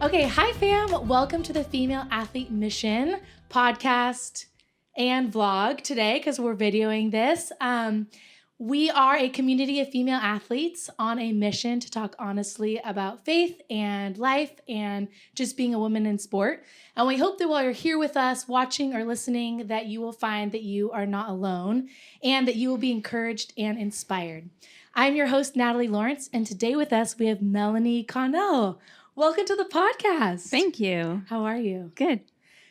Okay, hi fam. Welcome to the Female Athlete Mission podcast and vlog today because we're videoing this. We are a community of female athletes on a mission to talk honestly about faith and life and just being a woman in sport. And we hope that while you're here with us, watching or listening, that you will find that you are not alone and that you will be encouraged and inspired. I'm your host, Natalie Lawrence, and today with us, we have Melanie Connell. Welcome to the podcast. Thank you. How are you? Good.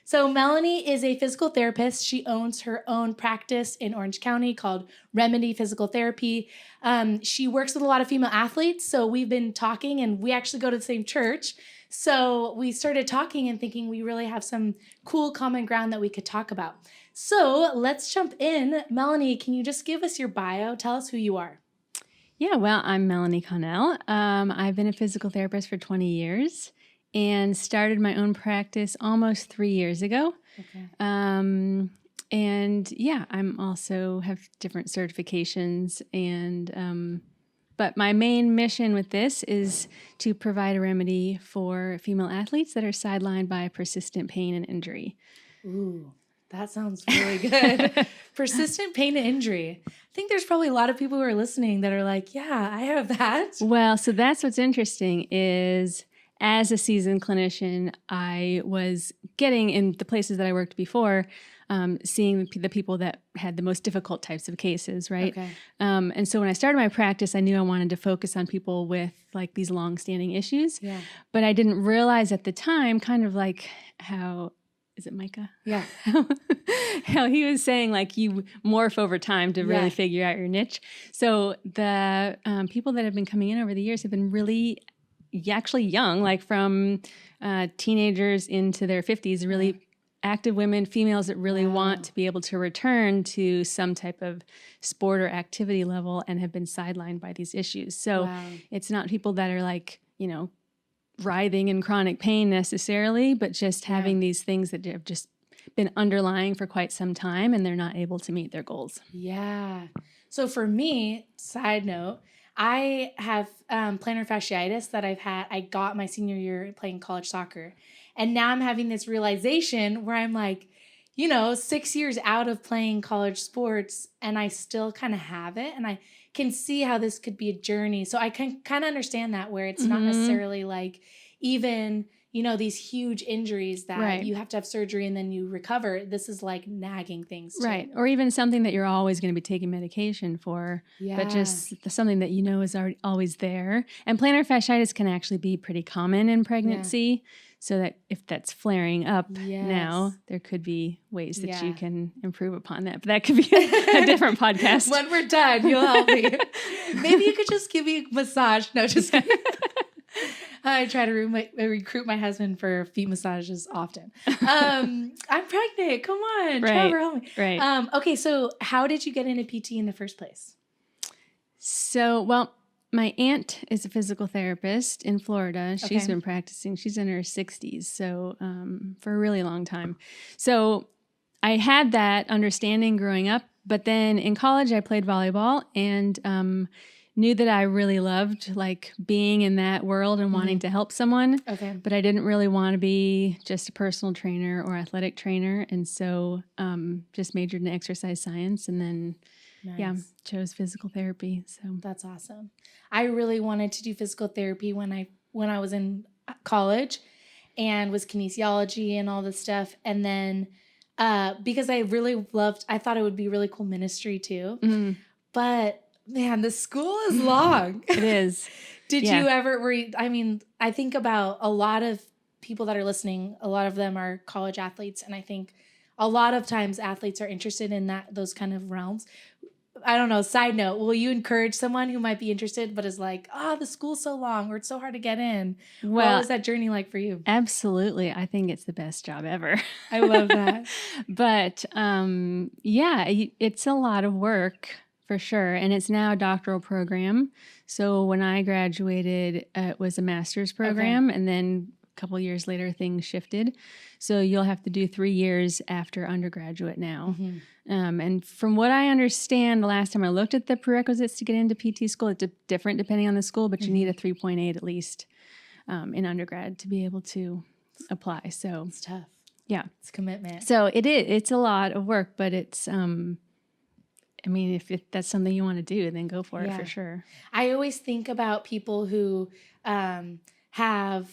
So Melanie is a physical therapist. She owns her own practice in Orange County called Remedy Physical Therapy. She works with a lot of female athletes. So we've been talking and we actually go to the same church. So we started talking and thinking we really have some cool common ground that we could talk about. So let's jump in. Melanie, can you just give us your bio? Tell us who you are. Yeah, well, I'm Melanie Connell. I've been a physical therapist for 20 years and started my own practice almost 3 years ago. Okay. And yeah, I'm also have different certifications but my main mission with this is to provide a remedy for female athletes that are sidelined by persistent pain and injury. Ooh, that sounds really good. Persistent pain and injury. I think there's probably a lot of people who are listening that are like, yeah, I have that. Well, so that's what's interesting is as a seasoned clinician, I was getting in the places that I worked before, seeing the people that had the most difficult types of cases, right? Okay. And so when I started my practice, I knew I wanted to focus on people with like these long-standing issues. Yeah. But I didn't realize at the time, kind of like how, is it Micah? Yeah. How he was saying like you morph over time to really figure out your niche. So the people that have been coming in over the years have been really actually young, like from teenagers into their 50s, really active women, females that really want to be able to return to some type of sport or activity level and have been sidelined by these issues. So it's not people that are like, you know, writhing in chronic pain necessarily, but just having these things that have just been underlying for quite some time and they're not able to meet their goals. Yeah. So for me, side note, I have plantar fasciitis that I got my senior year playing college soccer. And now I'm having this realization where I'm like, 6 years out of playing college sports and I still kind of have it. And I can see how this could be a journey. So I can kind of understand that where it's not necessarily like even, these huge injuries that you have to have surgery and then you recover. This is like nagging things too. Right. Or even something that you're always going to be taking medication for, but just something that is always there. And plantar fasciitis can actually be pretty common in pregnancy. So that if that's flaring up now, there could be ways that you can improve upon that. But that could be a different podcast. When we're done, you'll help me. Maybe you could just give me a massage. No, just kidding. I try to recruit my husband for feet massages often. I'm pregnant. Come on, Trevor, help me. Right. Okay, so how did you get into PT in the first place? So, well, my aunt is a physical therapist in Florida. She's been practicing. She's in her 60s, so for a really long time. So I had that understanding growing up, but then in college I played volleyball and knew that I really loved like being in that world and wanting to help someone. Okay. But I didn't really want to be just a personal trainer or athletic trainer, and so just majored in exercise science and then chose physical therapy. So that's awesome. I really wanted to do physical therapy when I was in college and was kinesiology and all this stuff. And then because I thought it would be really cool ministry too. Mm-hmm. But man, the school is long. It is. Did you ever, I think about a lot of people that are listening, a lot of them are college athletes. And I think a lot of times athletes are interested in those kind of realms. I don't know, side note, will you encourage someone who might be interested but is like, the school's so long or it's so hard to get in? Well, what was that journey like for you? Absolutely. I think it's the best job ever. I love that. But it's a lot of work for sure. And it's now a doctoral program. So when I graduated, it was a master's program. And then a couple years later, things shifted. So you'll have to do 3 years after undergraduate now. Mm-hmm. And from what I understand, the last time I looked at the prerequisites to get into PT school, it's different depending on the school, but you need a 3.8 at least. in undergrad to be able to apply. So It's tough. yeah, It's commitment. so it's a lot of work, but it's, I mean, if that's something you want to do, then go for it for sure. I always think about people who have,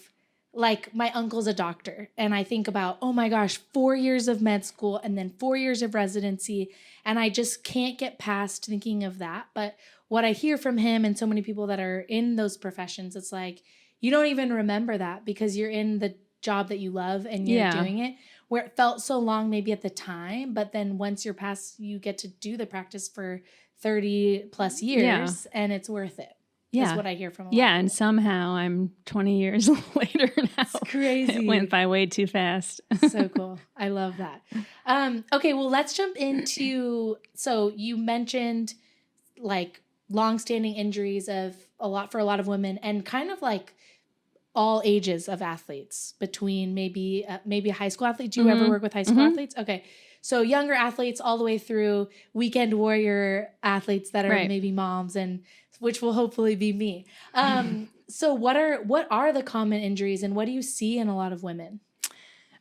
like, my uncle's a doctor, and I think about, oh my gosh, 4 years of med school and then 4 years of residency, and I just can't get past thinking of that. But what I hear from him and so many people that are in those professions, it's like, you don't even remember that because you're in the job that you love and you're doing it, where it felt so long maybe at the time, but then once you're past, you get to do the practice for 30 plus years and it's worth it. Yeah. That's what I hear from a lot of people. And somehow I'm 20 years later now. It's crazy. It went by way too fast. So cool. I love that. Okay, well, let's jump into, so you mentioned like longstanding injuries for a lot of women, and kind of like all ages of athletes between maybe a high school athlete. Do you ever work with high school athletes? Okay. So younger athletes all the way through weekend warrior athletes that are maybe moms, and which will hopefully be me. So what are the common injuries, and what do you see in a lot of women?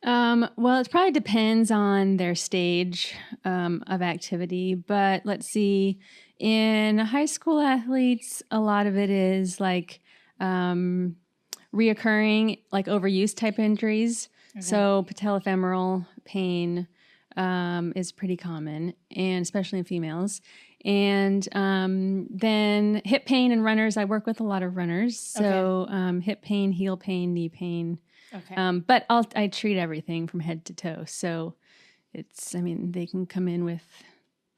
Well, it probably depends on their stage of activity, but let's see. In high school athletes, a lot of it is like reoccurring, like overuse type injuries. Okay. So patellofemoral pain is pretty common, and especially in females. And then hip pain in runners. I work with a lot of runners. So hip pain, heel pain, knee pain. Okay. But I treat everything from head to toe. So they can come in with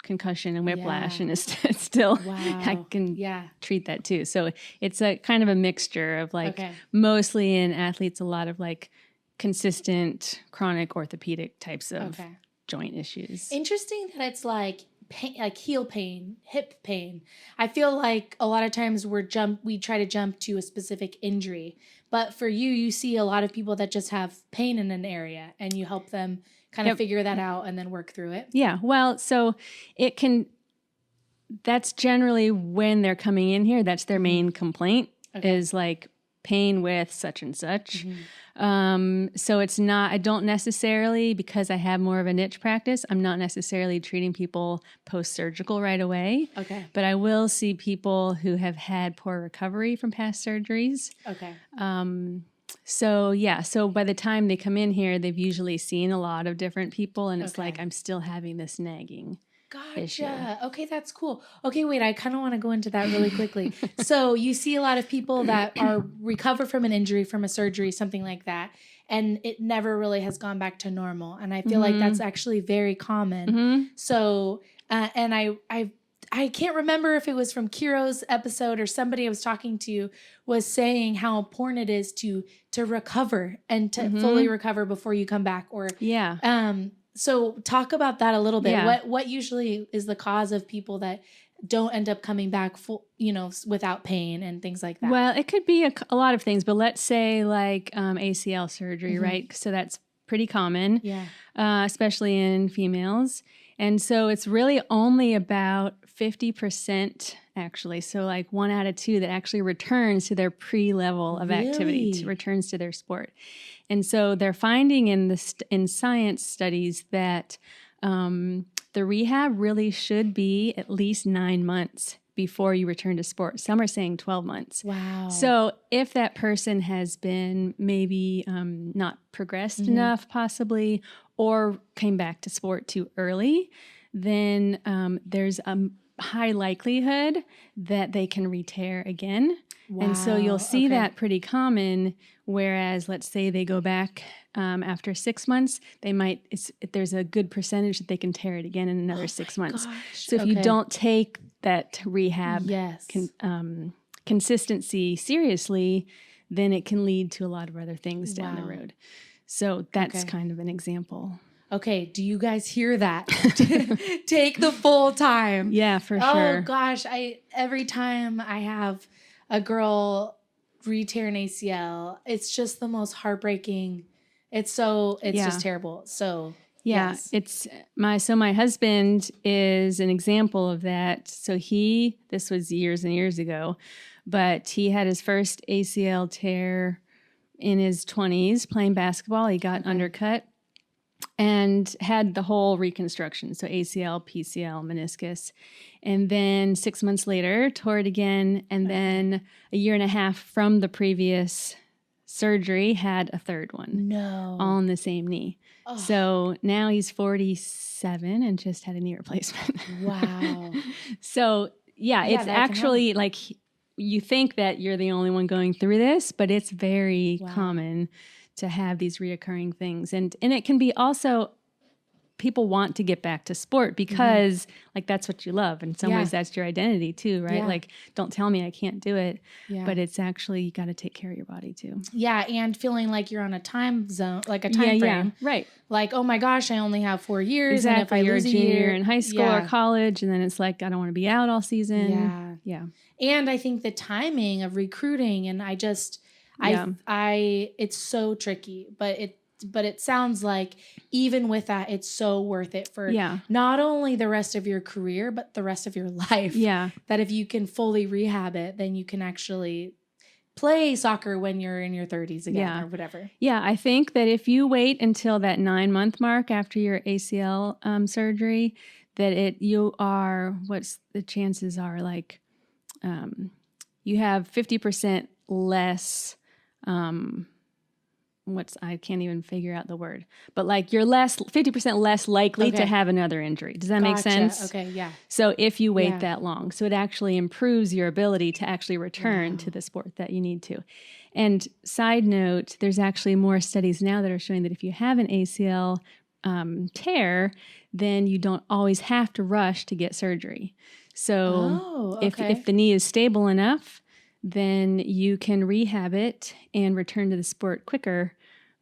concussion and whiplash, and it's still, I can treat that too. So it's a kind of a mixture of like, mostly in athletes, a lot of like consistent chronic orthopedic types of joint issues. Interesting that it's like pain, like heel pain, hip pain. I feel like a lot of times we try to jump to a specific injury, but for you see a lot of people that just have pain in an area, and you help them kind of figure that out and then work through it. Yeah. Well, so that's generally when they're coming in here. That's their main complaint is like pain with such and such. So it's not, I don't necessarily, because I have more of a niche practice, I'm not necessarily treating people post-surgical right away. Okay. But I will see people who have had poor recovery from past surgeries. Okay. So by the time they come in here, they've usually seen a lot of different people, and it's like, I'm still having this nagging issue. Okay, that's cool. Okay, wait, I kind of want to go into that really quickly. So you see a lot of people that are recover from an injury, from a surgery, something like that, and it never really has gone back to normal. And I feel like that's actually very common. So, and I can't remember if it was from Kiro's episode or somebody I was talking to was saying how important it is to recover and to fully recover before you come back. Or so talk about that a little bit. Yeah. What usually is the cause of people that don't end up coming back full, without pain and things like that? Well, it could be a lot of things, but let's say like ACL surgery, right? So that's pretty common, especially in females. And so it's really only about 50% actually. So like 1 out of 2 that actually returns to their pre-level of activity, returns to their sport. And so they're finding in science studies that the rehab really should be at least 9 months before you return to sport. Some are saying 12 months. Wow. So if that person has been maybe not progressed enough possibly, or came back to sport too early, then there's a high likelihood that they can re-tear again. Wow. And so you'll see that pretty common, whereas let's say they go back after 6 months, there's a good percentage that they can tear it again in another 6 months. Gosh. So if you don't take that rehab consistency seriously, then it can lead to a lot of other things down the road. So that's kind of an example. Okay, do you guys hear that? Take the full time. Yeah, for sure. Oh gosh, every time I have a girl re-tear an ACL, it's just the most heartbreaking. It's just terrible. So my husband is an example of that. So this was years and years ago, but he had his first ACL tear in his 20s playing basketball. He got undercut and had the whole reconstruction. So ACL, PCL, meniscus. And then 6 months later, tore it again. And then a year and a half from the previous surgery, had a third one. No. All in the same knee. Oh. So now he's 47 and just had a knee replacement. Wow. So yeah, it's actually like you think that you're the only one going through this, but it's very common to have these reoccurring things. And it can be also, people want to get back to sport because like that's what you love. In some ways that's your identity too, right? Yeah. Like, don't tell me I can't do it, but it's actually, you got to take care of your body too. Yeah. And feeling like you're on a time zone, like a time frame. Yeah, right. Like, oh my gosh, I only have 4 years. Exactly. And if I you're lose a junior in high school or college, and then it's like, I don't want to be out all season. Yeah. And I think the timing of recruiting, and it's so tricky, but it sounds like even with that, it's so worth it for not only the rest of your career, but the rest of your life. Yeah. That if you can fully rehab it, then you can actually play soccer when you're in your 30s again or whatever. Yeah. I think that if you wait until that 9-month mark after your ACL surgery, that what's the chances are like, you have 50% less, I can't even figure out the word, but like you're 50% less likely to have another injury. Does that make sense? Okay. Yeah. So if you wait that long, so it actually improves your ability to actually return to the sport that you need to. And side note, there's actually more studies now that are showing that if you have an ACL tear, then you don't always have to rush to get surgery. So if the knee is stable enough, then you can rehab it and return to the sport quicker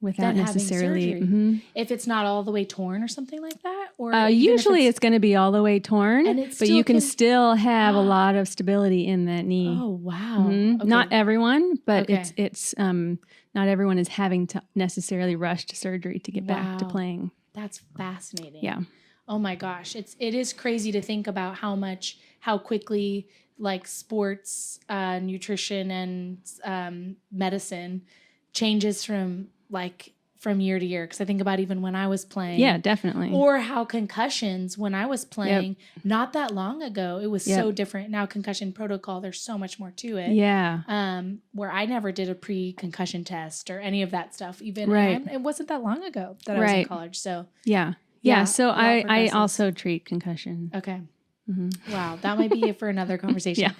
without necessarily. If it's not all the way torn or something like that, or usually it's going to be all the way torn, but you can still have a lot of stability in that knee. Oh wow! Okay. Not everyone, but it's not everyone is having to necessarily rush to surgery to get back to playing. That's fascinating. Yeah. Oh my gosh. It is crazy to think about how quickly like sports, nutrition and medicine changes from year to year. Cause I think about even when I was playing. Yeah, definitely. Or how concussions when I was playing not that long ago, it was so different. Now concussion protocol, there's so much more to it. Yeah. Where I never did a pre-concussion test or any of that stuff. Even it wasn't that long ago that I was in college. So yeah. So I also treat concussion. Okay. Mm-hmm. Wow. That might be it for another conversation.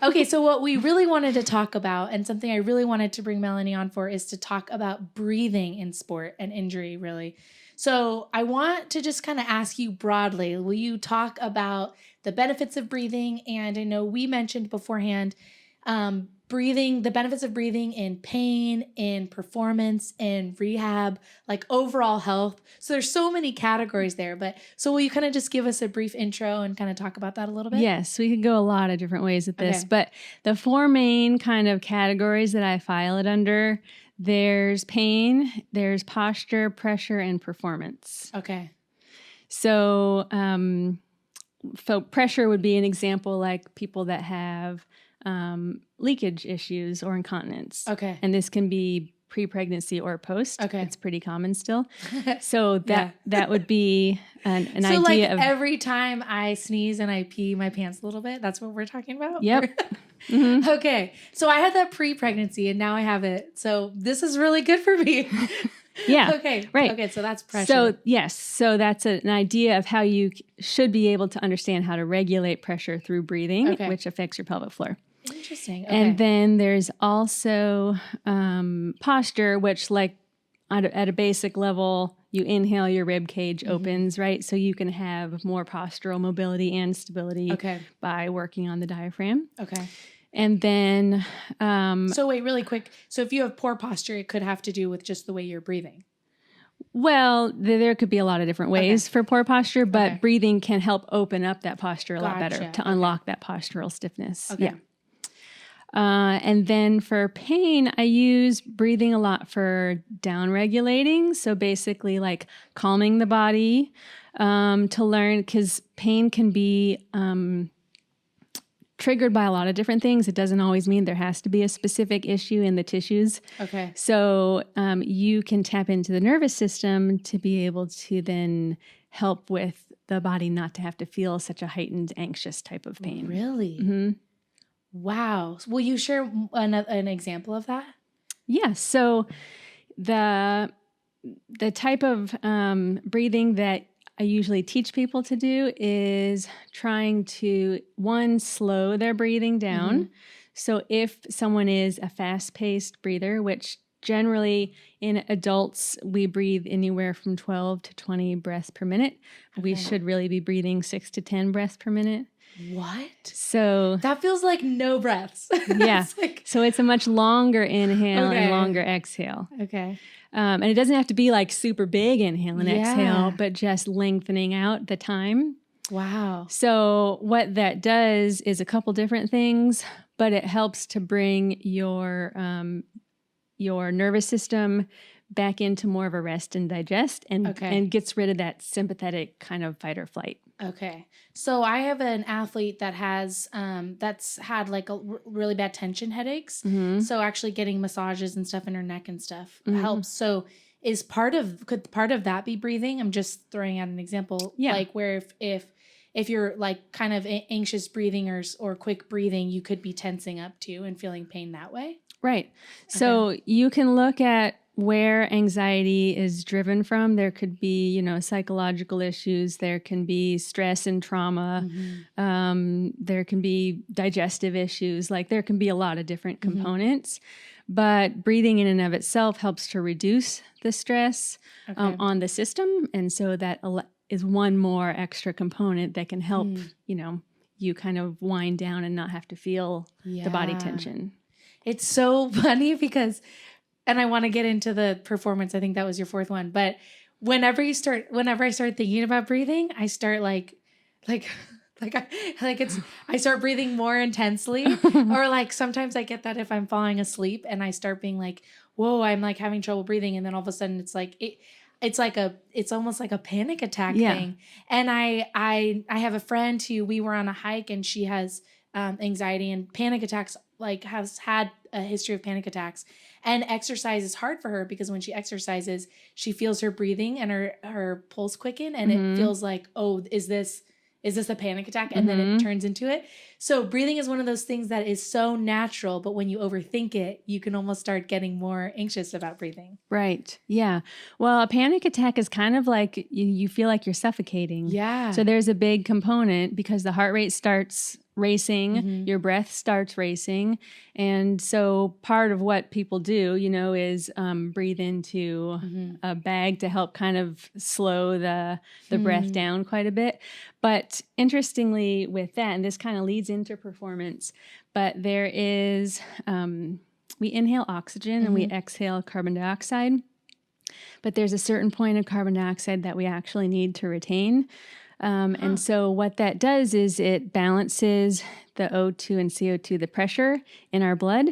Okay. So what we really wanted to talk about, and something I really wanted to bring Melanie on for, is to talk about breathing in sport and injury, really. So I want to just kind of ask you broadly, will you talk about the benefits of breathing? And I know we mentioned beforehand, the benefits of breathing in pain, in performance, in rehab, like overall health. So there's so many categories there, so will you kind of just give us a brief intro and kind of talk about that a little bit? Yes, we could go a lot of different ways with this, but the 4 main kind of categories that I file it under, there's pain, there's posture, pressure, and performance. Okay. So pressure would be an example, like people that have leakage issues or incontinence. Okay. And this can be pre-pregnancy or post. Okay. It's pretty common still. So that would be an so idea like of every time I sneeze and I pee my pants a little bit, that's what we're talking about? Yep. Okay. So I had that pre-pregnancy and now I have it. So this is really good for me. Yeah. Okay. Right. Okay. So that's pressure. So yes. So that's an idea of how you should be able to understand how to regulate pressure through breathing, which affects your pelvic floor. Interesting. Okay. And then there's also posture, which like at a basic level, you inhale, your rib cage opens, right? So you can have more postural mobility and stability by working on the diaphragm. Okay. And then... so wait, really quick. So if you have poor posture, it could have to do with just the way you're breathing. Well, there could be a lot of different ways for poor posture, but breathing can help open up that posture a lot better to unlock that postural stiffness. Okay. Yeah. And then for pain, I use breathing a lot for down regulating. So basically like calming the body to learn, because pain can be triggered by a lot of different things. It doesn't always mean there has to be a specific issue in the tissues. Okay. So you can tap into the nervous system to be able to then help with the body not to have to feel such a heightened, anxious type of pain. Really? Mm-hmm. Wow. Will you share an example of that? Yeah. So the type of breathing that I usually teach people to do is trying to, one, slow their breathing down. Mm-hmm. So if someone is a fast-paced breather, which generally in adults, we breathe anywhere from 12 to 20 breaths per minute. Okay. We should really be breathing 6 to 10 breaths per minute. What? So that feels like no breaths. Yeah. So it's a much longer inhale and longer exhale. Okay. And it doesn't have to be like super big inhale and exhale, but just lengthening out the time. Wow. So what that does is a couple different things, but it helps to bring your nervous system back into more of a rest and digest and gets rid of that sympathetic kind of fight or flight. Okay. So I have an athlete that has that's had like really bad tension headaches. Mm-hmm. So actually getting massages and stuff in her neck and stuff helps. So could part of that be breathing? I'm just throwing out an example. Yeah. Like where if you're like kind of anxious breathing or quick breathing, you could be tensing up too and feeling pain that way. Right. Okay. So you can look at where anxiety is driven from. There could be, psychological issues. There can be stress and trauma. Mm-hmm. There can be digestive issues. Like there can be a lot of different components. Mm-hmm. But breathing in and of itself helps to reduce the stress on the system. And so that is one more extra component that can help, you kind of wind down and not have to feel the body tension. It's so funny because... And I want to get into the performance. I think that was your fourth one. But whenever I start thinking about breathing, I start I start breathing more intensely. Or like sometimes I get that if I'm falling asleep and I start being like, whoa, I'm like having trouble breathing. And then all of a sudden it's like, it's almost like a panic attack thing. And I have a friend who we were on a hike and she has anxiety and panic attacks, like has had a history of panic attacks. And exercise is hard for her because when she exercises, she feels her breathing and her pulse quicken and it feels like, oh, is this a panic attack? And then it turns into it. So breathing is one of those things that is so natural, but when you overthink it, you can almost start getting more anxious about breathing. Right. Yeah. Well, a panic attack is kind of like you feel like you're suffocating. Yeah. So there's a big component because the heart rate starts racing, your breath starts racing. And so part of what people do, is breathe into a bag to help kind of slow the breath down quite a bit. But interestingly with that, and this kind of leads into performance, but there is, we inhale oxygen and we exhale carbon dioxide. But there's a certain point of carbon dioxide that we actually need to retain. And so what that does is it balances the O2 and CO2, the pressure in our blood.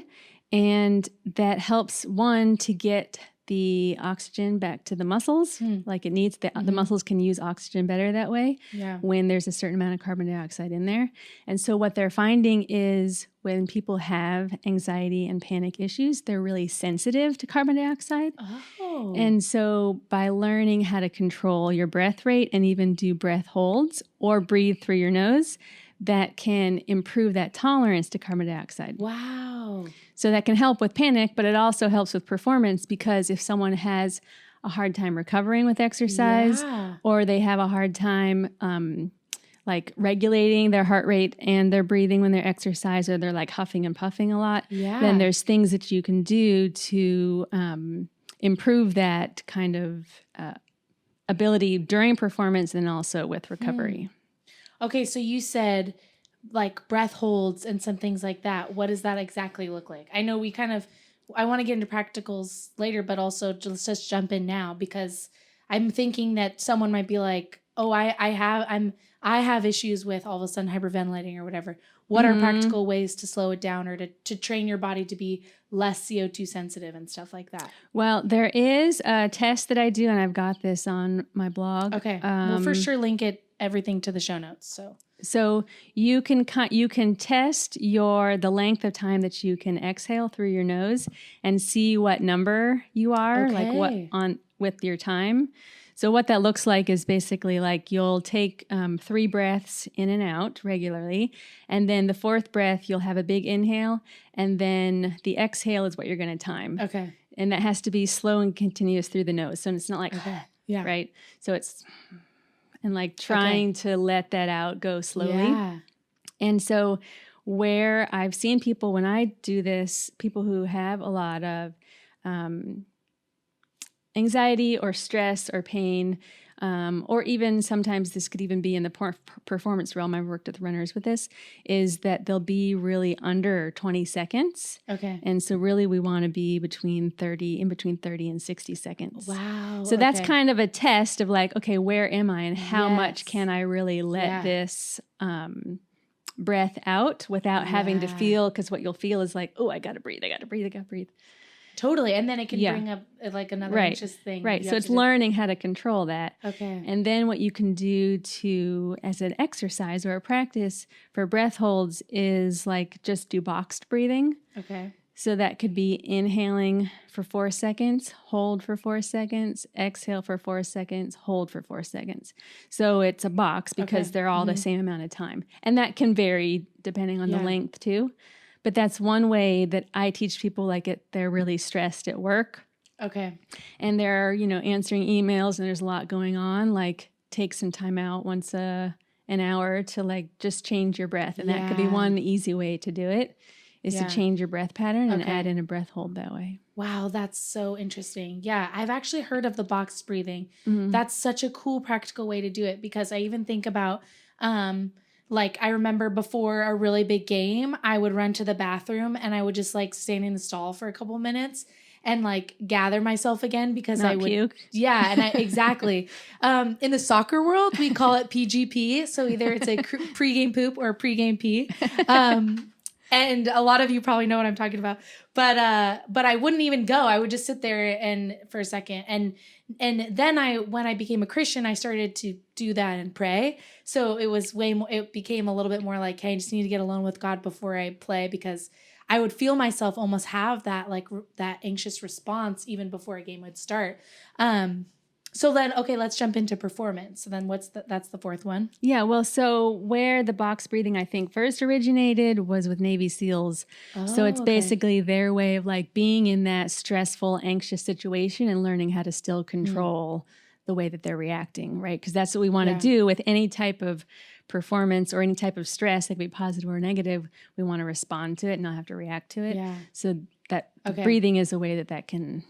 And that helps, one, to get the oxygen back to the muscles like it needs. The muscles can use oxygen better that way when there's a certain amount of carbon dioxide in there. And so what they're finding is when people have anxiety and panic issues, they're really sensitive to carbon dioxide. Oh. And so by learning how to control your breath rate and even do breath holds or breathe through your nose, that can improve that tolerance to carbon dioxide. Wow. So that can help with panic, but it also helps with performance because if someone has a hard time recovering with exercise or they have a hard time like regulating their heart rate and their breathing when they're exercise or they're like huffing and puffing a lot, then there's things that you can do to improve that kind of ability during performance and also with recovery. Okay, so you said like breath holds and some things like that. What does that exactly look like? I know I want to get into practicals later, but also just jump in now because I'm thinking that someone might be like, oh, I have issues with all of a sudden hyperventilating or whatever. What are practical ways to slow it down or to train your body to be less CO2 sensitive and stuff like that? Well, there is a test that I do, and I've got this on my blog. Okay. We'll for sure link everything to the show notes. So So you can test the length of time that you can exhale through your nose and see what number you are, like what with your time. So what that looks like is basically like you'll take 3 breaths in and out regularly, and then the 4th breath you'll have a big inhale, and then the exhale is what you're going to time. Okay. And that has to be slow and continuous through the nose. So it's not like, yeah, right? So it's, and like trying to let that out go slowly. Yeah. And so where I've seen people, when I do this, people who have a lot of anxiety or stress or pain, or even sometimes this could even be in the performance realm. I've worked with runners with this, is that they'll be really under 20 seconds. Okay. And so really we want to be between 30 and 60 seconds. Wow. So that's kind of a test of like, okay, where am I and how much can I really let this breath out without having to feel, because what you'll feel is like, oh, I got to breathe. Totally. And then it can bring up like another anxious thing. Right. So it's learning how to control that. Okay. And then what you can do as an exercise or a practice for breath holds is like just do boxed breathing. Okay. So that could be inhaling for 4 seconds, hold for 4 seconds, exhale for 4 seconds, hold for 4 seconds. So it's a box because they're all the same amount of time. And that can vary depending on the length too. But that's one way that I teach people, like they're really stressed at work. Okay. And they're, answering emails and there's a lot going on. Like take some time out once an hour to like just change your breath. And that could be one easy way to do it, is to change your breath pattern and add in a breath hold that way. Wow, that's so interesting. Yeah, I've actually heard of the box breathing. Mm-hmm. That's such a cool practical way to do it, because I even think about like I remember before a really big game, I would run to the bathroom and I would just like stand in the stall for a couple minutes and like gather myself again, because Not I would puke. Yeah, and exactly. In the soccer world, we call it PGP. So either it's a pregame poop or a pregame pee. And a lot of you probably know what I'm talking about. But I wouldn't even go. I would just sit there and for a second. And then when I became a Christian, I started to do that and pray. So it was it became a little bit more like, hey, I just need to get alone with God before I play, because I would feel myself almost have that like that anxious response even before a game would start. So then, okay, let's jump into performance. So then that's the 4th one? Yeah, well, so where the box breathing, I think, first originated was with Navy SEALs. So it's basically their way of like being in that stressful, anxious situation and learning how to still control the way that they're reacting, right? Because that's what we want to do with any type of performance or any type of stress, that could be positive or negative. We want to respond to it, not have to react to it. Yeah. So that breathing is a way that can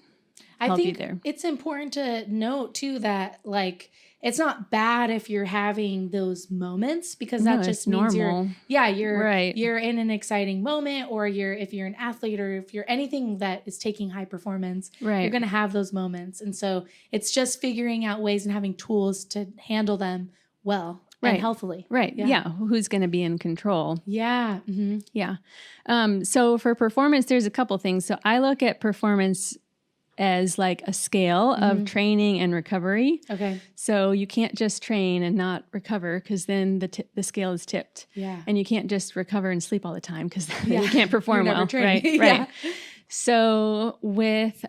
I think it's important to note too that like it's not bad if you're having those moments, because that just means normal. you're in an exciting moment, or if you're an athlete, or if you're anything that is taking high performance, you're going to have those moments. And so it's just figuring out ways and having tools to handle them well and healthily. Right. Yeah. Who's going to be in control? Yeah. Mm-hmm. Yeah. So for performance, there's a couple things. So I look at performance as like a scale of training and recovery. Okay. So you can't just train and not recover, because then the scale is tipped. Yeah. And you can't just recover and sleep all the time, because then you can't perform well. Right. Right. So with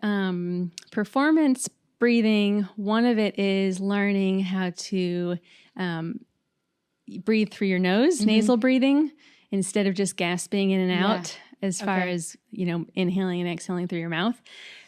performance breathing, one of it is learning how to breathe through your nose, nasal breathing, instead of just gasping in and out, as far as, inhaling and exhaling through your mouth.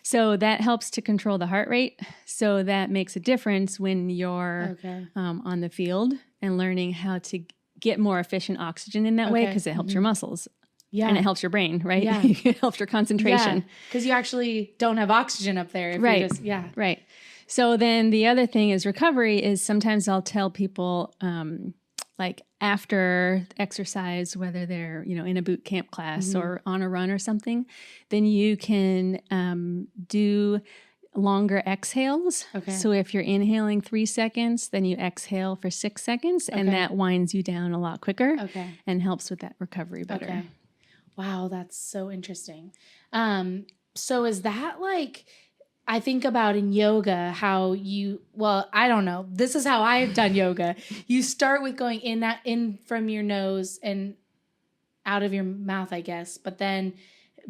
So that helps to control the heart rate. So that makes a difference when you're on the field and learning how to get more efficient oxygen in that way, because it helps your muscles. Yeah. And it helps your brain, right? Yeah. It helps your concentration. Yeah. Because you actually don't have oxygen up there. If right. You just, Right. So then the other thing is recovery is sometimes I'll tell people, like after exercise, whether they're, in a boot camp class or on a run or something, then you can do longer exhales. Okay. So if you're inhaling 3 seconds, then you exhale for 6 seconds, and that winds you down a lot quicker and helps with that recovery better. Okay. Wow, that's so interesting. So is that like, I think about in yoga how I don't know. This is how I've done yoga. You start with going in from your nose and out of your mouth, I guess. But then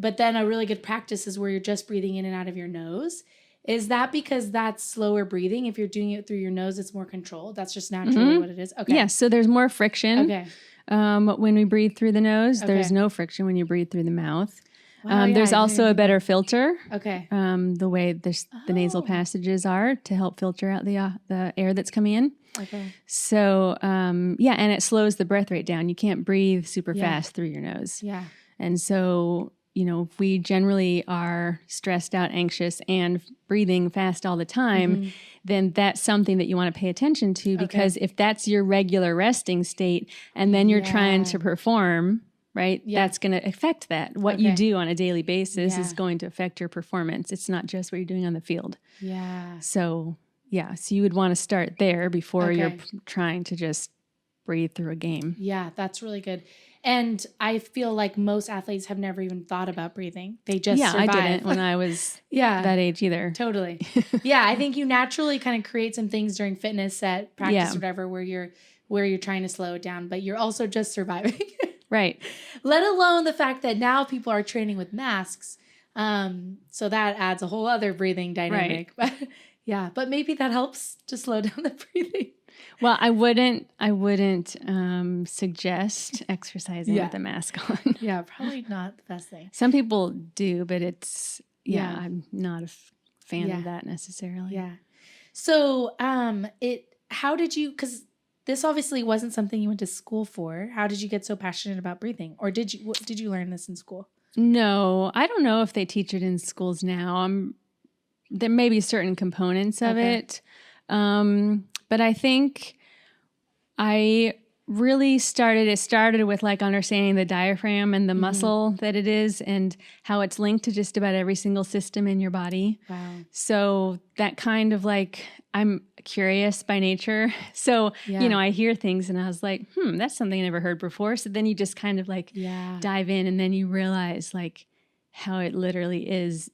a really good practice is where you're just breathing in and out of your nose. Is that because that's slower breathing? If you're doing it through your nose, it's more controlled. That's just naturally what it is. Okay. Yeah. So there's more friction. Okay. When we breathe through the nose, Okay. there's no friction when you breathe through the mouth. Wow, yeah, There's also a better filter. Okay. The way the nasal passages are to help filter out the air that's coming in. Okay. So, and it slows the breath rate down. You can't breathe super fast through your nose. Yeah. And so, if we generally are stressed out, anxious, and breathing fast all the time, then that's something that you want to pay attention to, because if that's your regular resting state and then you're trying to perform, right, that's going to affect that. What you do on a daily basis is going to affect your performance. It's not just what you're doing on the field. Yeah. So you would want to start there before you're trying to just breathe through a game. Yeah, that's really good. And I feel like most athletes have never even thought about breathing. They just survive. I didn't when I was that age either. Totally. I think you naturally kind of create some things during fitness at practice or whatever where you're trying to slow it down, but you're also just surviving. Right. Let alone the fact that now people are training with masks. So that adds a whole other breathing dynamic. Right. But maybe that helps to slow down the breathing. Well, I wouldn't suggest exercising with a mask on. Probably not the best thing. Some people do, but I'm not a fan of that necessarily. Yeah. So, how did you, because this obviously wasn't something you went to school for. How did you get so passionate about breathing? Or did you learn this in school? No, I don't know if they teach it in schools now. There may be certain components of it. But I think I really started with like understanding the diaphragm and the muscle that it is and how it's linked to just about every single system in your body. Wow. So that kind of like, I'm curious by nature. So, I hear things and I was like, that's something I never heard before. So then you just kind of like dive in and then you realize like how it literally is.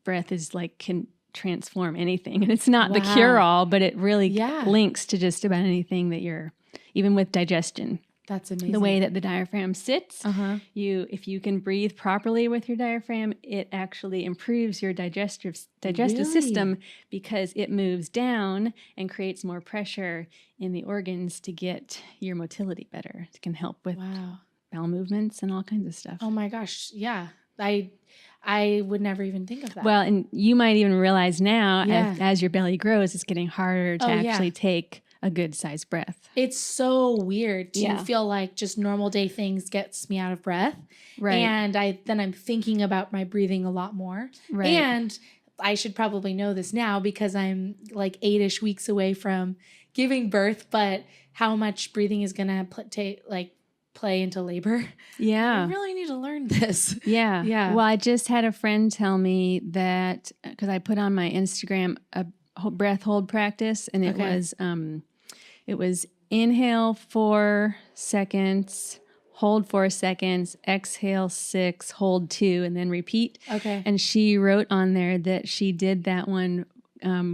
Breath is like, can transform anything. And it's not the cure-all, but it really links to just about anything that you're, even with digestion. That's amazing. The way that the diaphragm sits, if you can breathe properly with your diaphragm, it actually improves your digestive system because it moves down and creates more pressure in the organs to get your motility better. It can help with bowel movements and all kinds of stuff. Oh my gosh. Yeah. I would never even think of that. Well, and you might even realize now as your belly grows, it's getting harder to actually take a good sized breath. It's so weird to feel like just normal day things gets me out of breath. Right. And I'm thinking about my breathing a lot more. Right. And I should probably know this now because I'm like 8-ish weeks away from giving birth, but how much breathing is going to play into labor. Yeah. I really need to learn this. Yeah. Yeah. Well, I just had a friend tell me that because I put on my Instagram a breath hold practice and it was inhale 4 seconds, hold 4 seconds, exhale 6, hold 2, and then repeat. Okay. And she wrote on there that she did that one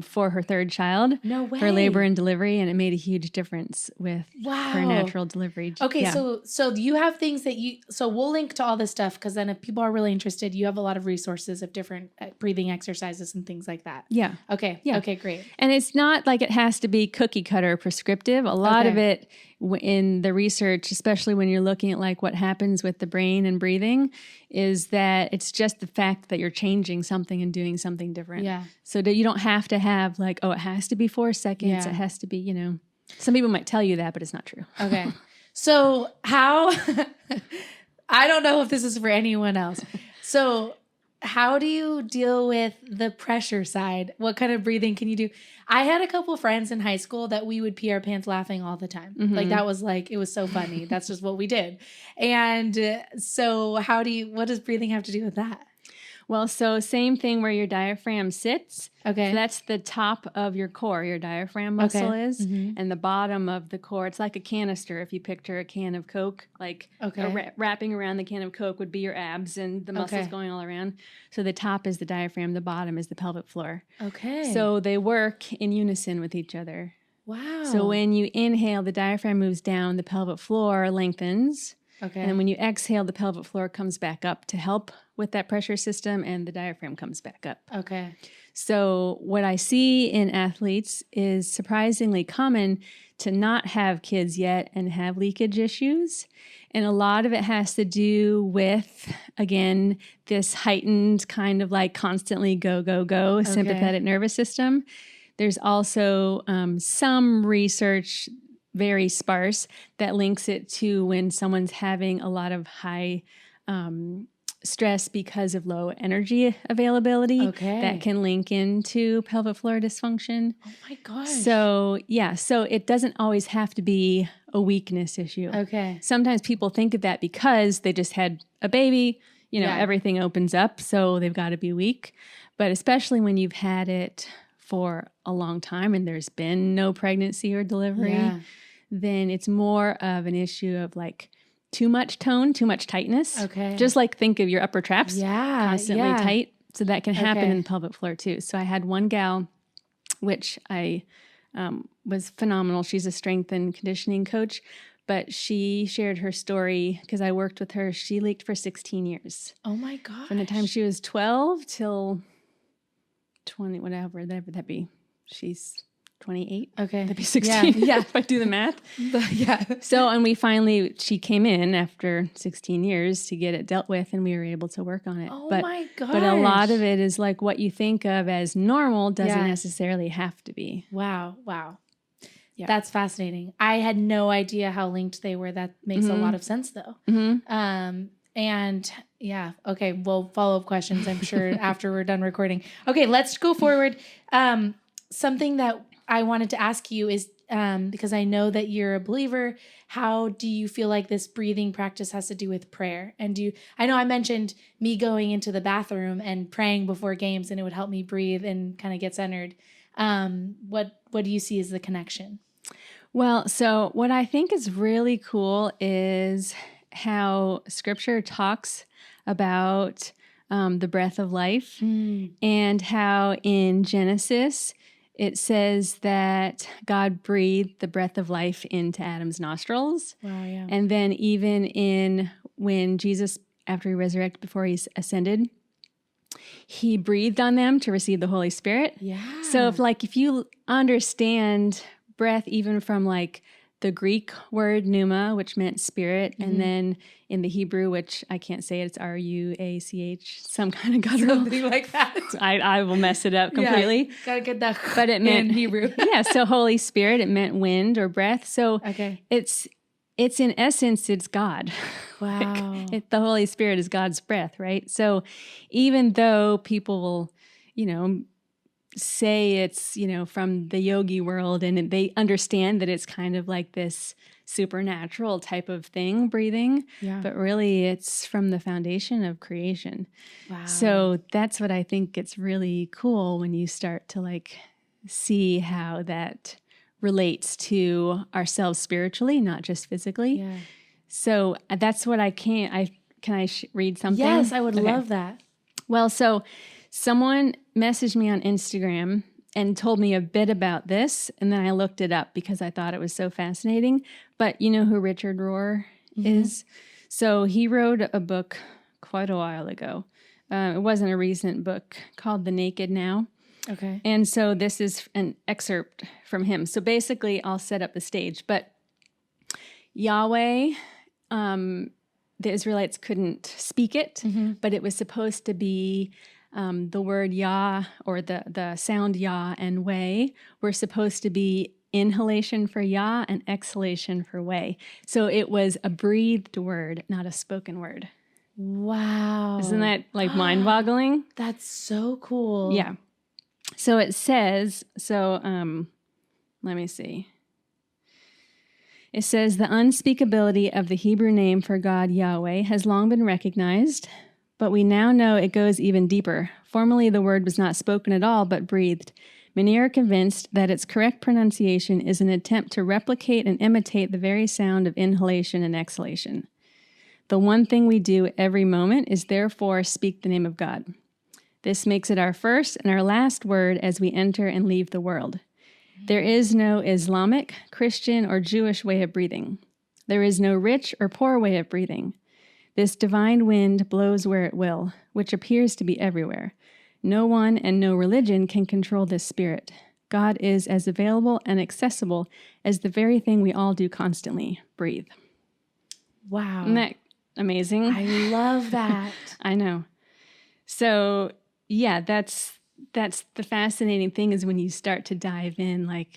for her third child. No way. For labor and delivery, and it made a huge difference with her natural delivery. Okay, so you have things that so we'll link to all this stuff because then if people are really interested, you have a lot of resources of different breathing exercises and things like that. Yeah. Okay. Yeah. Okay, great. And it's not like it has to be cookie cutter prescriptive. A lot of it in the research, especially when you're looking at like what happens with the brain and breathing, is that it's just the fact that you're changing something and doing something different. Yeah. So that you don't have to have like, it has to be 4 seconds. Yeah. It has to be, some people might tell you that, but it's not true. Okay. So how, I don't know if this is for anyone else. So how do you deal with the pressure side? What kind of breathing can you do? I had a couple friends in high school that we would pee our pants laughing all the time. Mm-hmm. Like that was it was so funny. That's just what we did. And so what does breathing have to do with that? Well, so same thing where your diaphragm sits. Okay. So that's the top of your core, your diaphragm muscle is, and the bottom of the core. It's like a canister. If you picture a can of Coke, like wrapping around the can of Coke would be your abs and the muscles going all around. So the top is the diaphragm, the bottom is the pelvic floor. Okay. So they work in unison with each other. Wow. So when you inhale, the diaphragm moves down, the pelvic floor lengthens. Okay. And then when you exhale, the pelvic floor comes back up to help with that pressure system, and the diaphragm comes back up. Okay. So what I see in athletes is surprisingly common to not have kids yet and have leakage issues. And a lot of it has to do with, again, this heightened kind of like constantly go, go, go sympathetic nervous system. There's also some research, very sparse, that links it to when someone's having a lot of high stress because of low energy availability. That can link into pelvic floor dysfunction. Oh my gosh. So so it doesn't always have to be a weakness issue. Okay. Sometimes people think of that because they just had a baby, everything opens up, so they've got to be weak. But especially when you've had it for a long time and there's been no pregnancy or delivery, then it's more of an issue of like too much tone, too much tightness. Okay. Just like think of your upper traps constantly tight. So that can happen in the pelvic floor too. So I had one gal, which I was phenomenal. She's a strength and conditioning coach, but she shared her story because I worked with her. She leaked for 16 years. Oh my gosh. From the time she was 12 till 20, whatever that be. She's 28. Okay. That'd be 16. Yeah. If I do the math. So, and she came in after 16 years to get it dealt with, and we were able to work on it. Oh my gosh. But a lot of it is like what you think of as normal doesn't necessarily have to be. Wow. Yeah. That's fascinating. I had no idea how linked they were. That makes a lot of sense though. And okay, well, follow-up questions, I'm sure, after we're done recording. Okay, let's go forward. Something that I wanted to ask you is, because I know that you're a believer, how do you feel like this breathing practice has to do with prayer? And I know I mentioned me going into the bathroom and praying before games, and it would help me breathe and kind of get centered. What do you see as the connection? Well, so what I think is really cool is how Scripture talks about the breath of life, and how in Genesis it says that God breathed the breath of life into Adam's nostrils. Wow, yeah. And then even when Jesus, after he resurrected, before he ascended, he breathed on them to receive the Holy Spirit. Yeah. So if you understand breath even from like the Greek word pneuma, which meant spirit, and then in the Hebrew, which I can't say it, it's R-U-A-C-H, some kind of guttural. Something like that. I will mess it up completely. Yeah, gotta get that. But it meant in Hebrew. So Holy Spirit, it meant wind or breath. So it's in essence, it's God. Wow. The Holy Spirit is God's breath, right? So even though people will, say it's, from the yogi world, and they understand that it's kind of like this supernatural type of thing, breathing, but really it's from the foundation of creation. Wow. So that's what I think it's really cool when you start to like see how that relates to ourselves spiritually, not just physically. Yeah. So that's what can I read something? Yes, I would love that. Well, so someone messaged me on Instagram and told me a bit about this, and then I looked it up because I thought it was so fascinating. But you know who Richard Rohr is? So he wrote a book quite a while ago. It wasn't a recent book, called The Naked Now. Okay. And so this is an excerpt from him. So basically, I'll set up the stage. But Yahweh, the Israelites couldn't speak it, but it was supposed to be the word Yah, or the sound Yah and Way, were supposed to be inhalation for Yah and exhalation for Way. So it was a breathed word, not a spoken word. Wow. Isn't that like mind-boggling? That's so cool. Yeah. So it says, let me see. It says, the unspeakability of the Hebrew name for God, Yahweh, has long been recognized, But we now know it goes even deeper. Formerly, the word was not spoken at all, but breathed. Many are convinced that its correct pronunciation is an attempt to replicate and imitate the very sound of inhalation and exhalation. The one thing we do every moment is therefore speak the name of God. This makes it our first and our last word as we enter and leave the world. There is no Islamic, Christian, or Jewish way of breathing. There is no rich or poor way of breathing. This divine wind blows where it will, which appears to be everywhere. No one and no religion can control this spirit. God is as available and accessible as the very thing we all do constantly, breathe. Wow. Isn't that amazing? I love that. I know. So, yeah, that's the fascinating thing is when you start to dive in, like,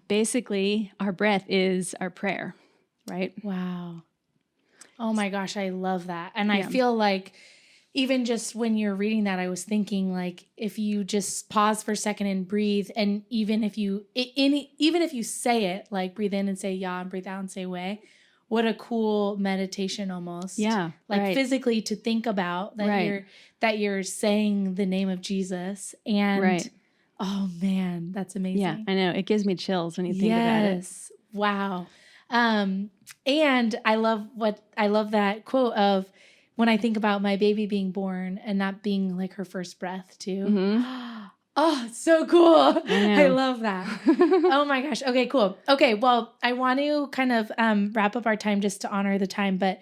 basically our breath is our prayer, right? Wow. Oh my gosh, I love that. And I feel like even just when you're reading that, I was thinking like if you just pause for a second and breathe, and even if you say it, like breathe in and say ya and breathe out and say way, what a cool meditation almost. Yeah. Like physically to think about that you're saying the name of Jesus. And oh man, that's amazing. Yeah, I know. It gives me chills when you think about it. Yes. Wow. And I love that quote of when I think about my baby being born and that being like her first breath too. Mm-hmm. Oh, so cool. I love that. Oh my gosh. Okay, cool. Okay. Well, I want to kind of, wrap up our time just to honor the time, but,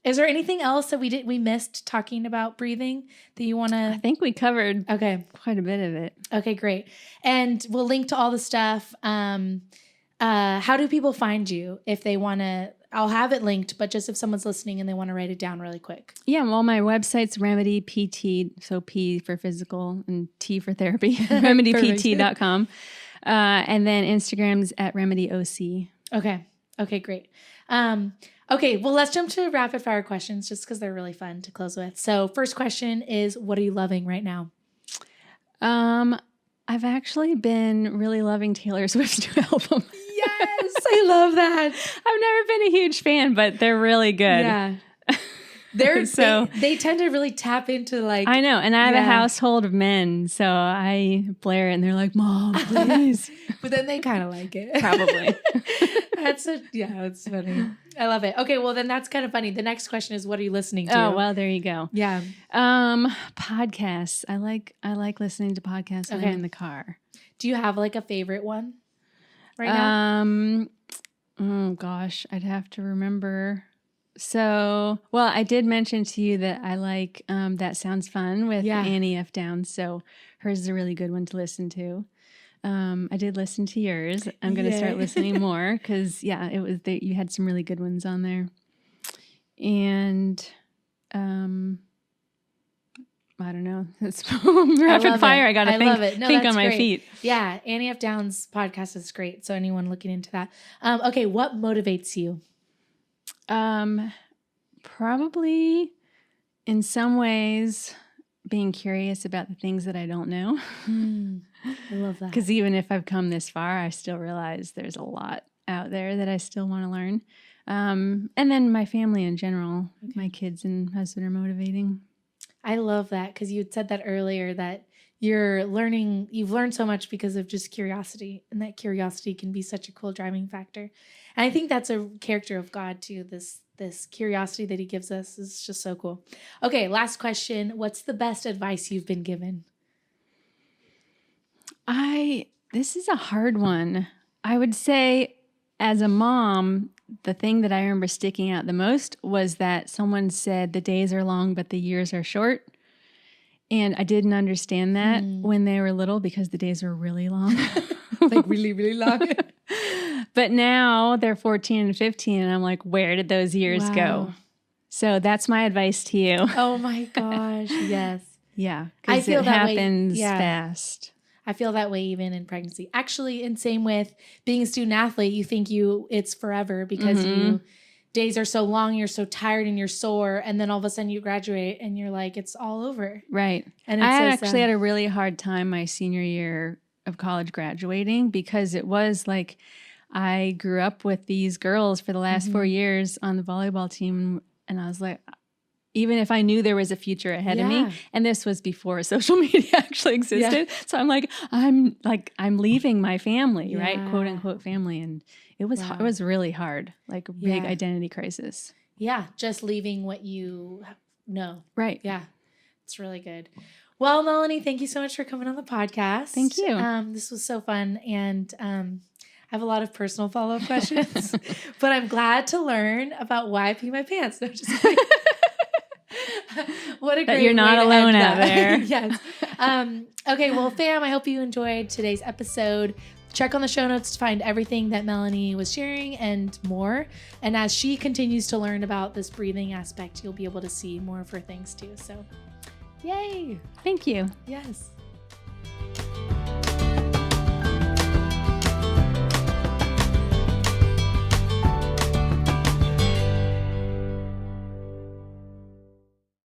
is there anything else that we missed talking about breathing that you want to? I think we covered quite a bit of it. Okay, great. And we'll link to all the stuff. How do people find you if they want to? I'll have it linked, but just if someone's listening and they want to write it down really quick. Yeah, well, my website's Remedy PT, so P for physical and T for therapy, remedypt.com. And then Instagram's at RemedyOC. Okay, great. Okay, well, let's jump to rapid fire questions just because they're really fun to close with. So first question is, what are you loving right now? I've actually been really loving Taylor Swift's new album. Yes, I love that. I've never been a huge fan, but they're really good. Yeah. They tend to really tap into like. I know, and I have a household of men, so I blare it and they're like, "Mom, please." But then they kind of like it. Probably. That's funny. I love it. Okay, well then that's kind of funny. The next question is, what are you listening to? Oh, well, there you go. Yeah. Podcasts. I like listening to podcasts when I'm in the car. Do you have like a favorite one right now? Oh gosh, I'd have to remember. So, well, I did mention to you that I like That Sounds Fun with Annie F. Downs. So hers is a really good one to listen to. I did listen to yours. I'm going to start listening more because, you had some really good ones on there. And I don't know. It's rapid fire. I got to think on my feet. Yeah, Annie F. Downs' podcast is great. So anyone looking into that. Okay, what motivates you? Probably in some ways being curious about the things that I don't know. I love that. Because even if I've come this far, I still realize there's a lot out there that I still want to learn. And then my family in general, my kids and husband are motivating. I love that because you had said that earlier that you've learned so much because of just curiosity, and that curiosity can be such a cool driving factor. And I think that's a character of God too. This curiosity that he gives us is just so cool. Okay, last question. What's the best advice you've been given? This is a hard one. I would say as a mom, the thing that I remember sticking out the most was that someone said the days are long, but the years are short. And I didn't understand that when they were little because the days were really long. Like really, really long. But now they're 14 and 15 and I'm like, where did those years go? So that's my advice to you. Oh my gosh. Yes. Yeah. Because it happens fast. I feel that way even in pregnancy. Actually, and same with being a student athlete, you think it's forever because days are so long, you're so tired and you're sore, and then all of a sudden you graduate and you're like, it's all over. Right. And I actually had a really hard time my senior year of college graduating because it was like I grew up with these girls for the last 4 years on the volleyball team, and I was like, even if I knew there was a future ahead of Yeah. me. And this was before social media actually existed. So I'm leaving my family, right? Quote unquote family. And it was really hard, like a big identity crisis. Yeah. Just leaving what you know. Right. Yeah. It's really good. Well, Melanie, thank you so much for coming on the podcast. Thank you. This was so fun. And I have a lot of personal follow-up questions, but I'm glad to learn about why I pee my pants. No, just kidding. What a great you're not way to alone end out that. there. Yes. Okay, well, fam, I hope you enjoyed today's episode. Check on the show notes to find everything that Melanie was sharing and more. And as she continues to learn about this breathing aspect, you'll be able to see more of her things too. So, yay. Thank you. Yes.